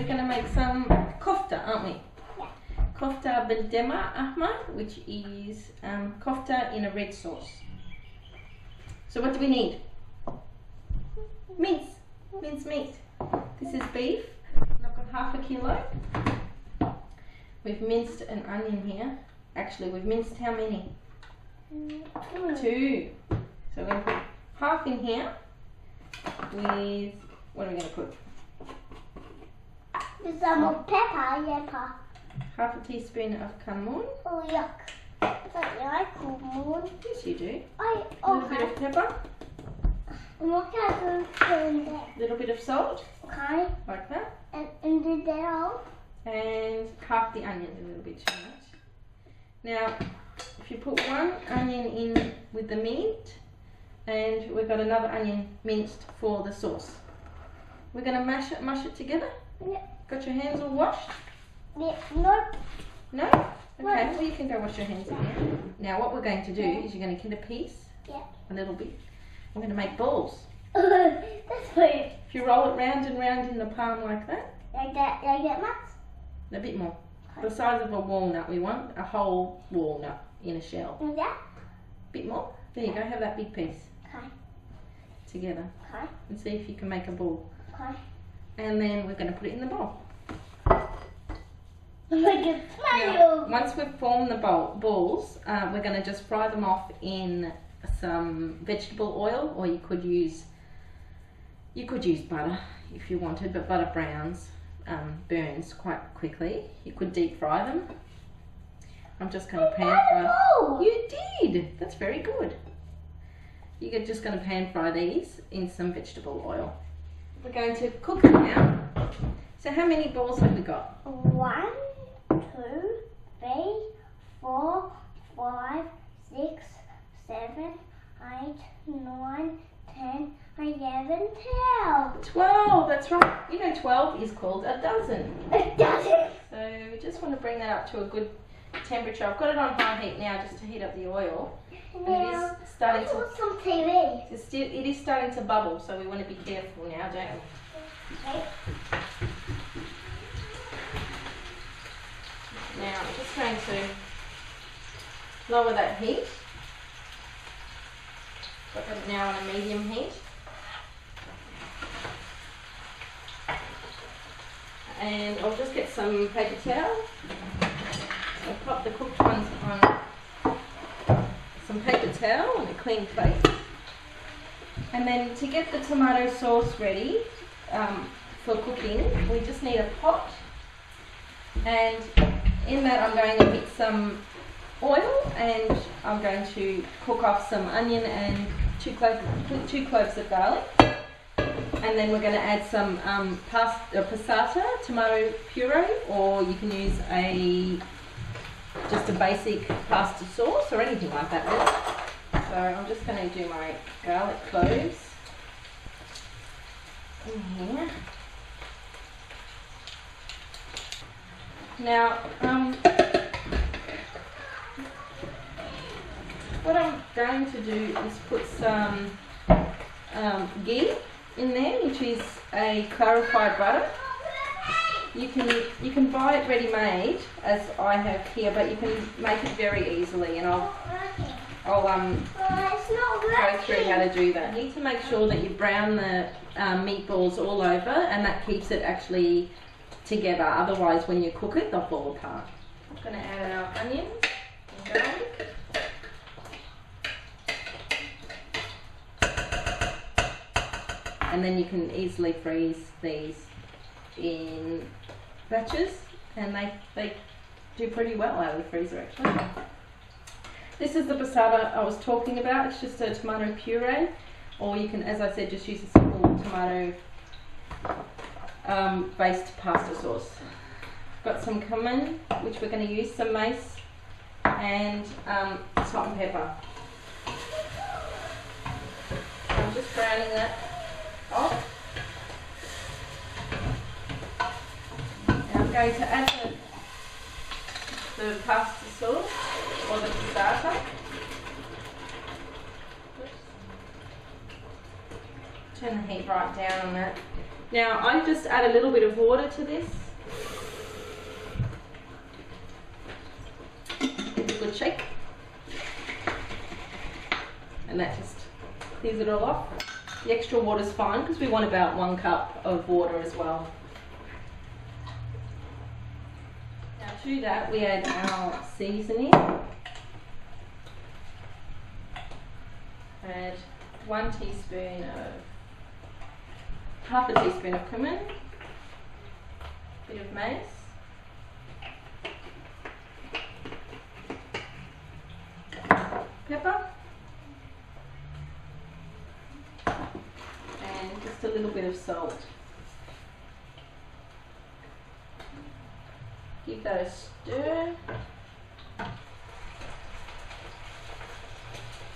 we're going to make some kofta, aren't we? Yeah. Kofta بالدمعة, which is kofta in a red sauce. So what do we need? Minced meat. This is beef, and I've got half a kilo. We've minced an onion here. Actually, we've minced how many? 2. So we're going to put half in here with, what are we going to put? Some pepper. Half a teaspoon of cumin. Oh, yuck. I don't like cumin. Yes, you do. A little bit of pepper. What kind of spoon there? Little bit of salt. Okay. Like that. And did that all? And half the onion, a little bit too much. Now, if you put one onion in with the meat, and we've got another onion minced for the sauce. We're going to mash it together. Yeah. Got your hands all washed? Yeah. No. No? Okay, well you can go wash your hands again. Now what we're going to do is you're going to get a piece, a little bit. We're going to make balls. That's weird. If you roll it round and round in the palm like that. Like that much? A bit more. The size of a walnut we want, a whole walnut in a shell. Like that? Bit more. There you go, have that big piece. Okay. Together. Okay. And see if you can make a ball. Okay. And then we're going to put it in the bowl. Like a Now, snail. once we've formed the balls, we're going to just fry them off in some vegetable oil, or you could use butter if you wanted, but butter browns burns quite quickly. You could deep fry them. I'm just going to pan fry. You did. That's very good. You're just going to pan fry these in some vegetable oil. We're going to cook them now. So how many balls have we got? 1, 2, 3, 4, 5, 6, 7, 8, 9, 10, 11, 12. 12, that's right. You know 12 is called a dozen. A dozen. So we just want to bring that up to a good temperature. I've got it on high heat now just to heat up the oil. And it is starting to... Watch some TV. It is starting to bubble, so we want to be careful now, don't we? Okay. Now I'm just going to lower that heat. Got that now on a medium heat. And I'll just get some paper towel. I'll pop the cooked ones on some paper towel and a clean plate. And then to get the tomato sauce ready for cooking, we just need a pot. And in that I'm going to heat some oil, and I'm going to cook off some onion and two cloves of garlic. And then we're going to add some passata, tomato puree, or you can use just a basic pasta sauce or anything like that really. So I'm just going to do my garlic cloves in here. Now, what I'm going to do is put some ghee in there, which is a clarified butter. You can buy it ready-made, as I have here, but you can make it very easily, and I'll go through how to do that. You need to make sure that you brown the meatballs all over, and that keeps it actually together. Otherwise, when you cook it, they'll fall apart. I'm going to add our onions and garlic. And then you can easily freeze these in batches, and they do pretty well out of the freezer actually. This is the passata I was talking about. It's just a tomato puree, or you can, as I said, just use a simple tomato based pasta sauce. I've got some cumin, which we're going to use, some mace, and salt and pepper. So I'm just browning that off. Now I'm going to add the pasta sauce, or the passata. Turn the heat right down on that. Now I just add a little bit of water to this. Give it a good shake. And that just clears it all off. The extra water is fine because we want about 1 cup of water as well. Now to that we add our seasoning. Add 1 teaspoon of, half a teaspoon of cumin, bit of mace, pepper, and just a little bit of salt. Give that a stir.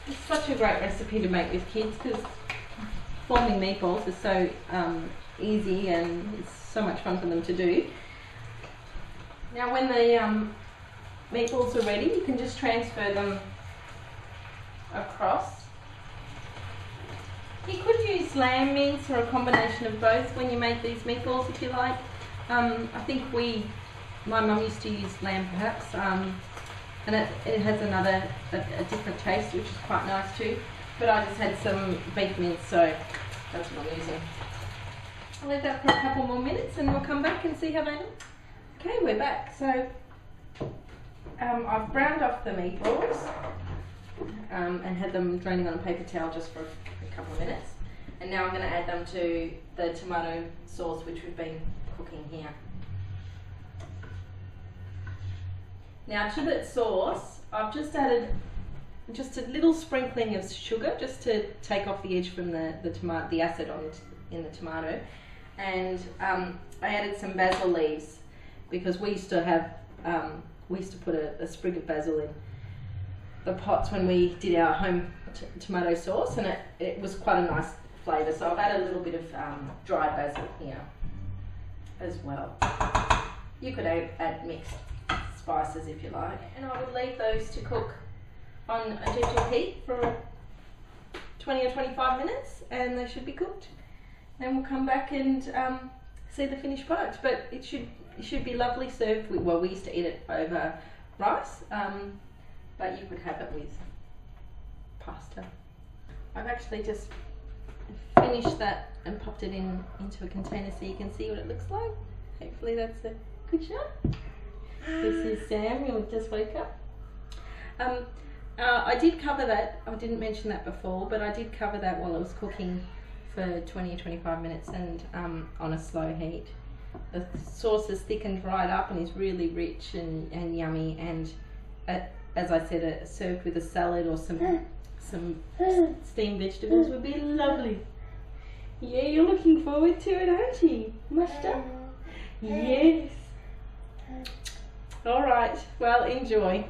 It's such a great recipe to make with kids because forming meatballs is so easy and it's so much fun for them to do. Now when the meatballs are ready, you can just transfer them across. You could use lamb mince or a combination of both when you make these meatballs if you like. I think my mum used to use lamb perhaps, and it has a different taste, which is quite nice too. But I just had some beef mince, so that's what I'm using. I'll leave that for a couple more minutes and we'll come back and see how they look. Okay, we're back. So I've browned off the meatballs and had them draining on a paper towel just for a couple of minutes. And now I'm going to add them to the tomato sauce which we've been cooking here. Now to that sauce, I've just added just a little sprinkling of sugar just to take off the edge from the acid in the tomato, and I added some basil leaves because we used to put a sprig of basil in the pots when we did our home tomato sauce, and it was quite a nice flavour. So I've added a little bit of dried basil here as well. You could add mixed spices if you like, and I would leave those to cook on a gentle heat for 20 or 25 minutes and they should be cooked, and we'll come back and see the finished product. But it should be lovely served with, well, we used to eat it over rice, but you could have it with pasta. I've actually just finished that and popped it into a container so you can see what it looks like. Hopefully that's a good shot. This is Sam, who just woke up. I did cover that, I didn't mention that before, but I did cover that while I was cooking for 20 or 25 minutes and on a slow heat. The sauce is thickened right up and is really rich and yummy, and as I said, served with a salad or some steamed vegetables would be lovely. Yeah, you're looking forward to it, aren't you, Mushta? Yes. All right, well, enjoy.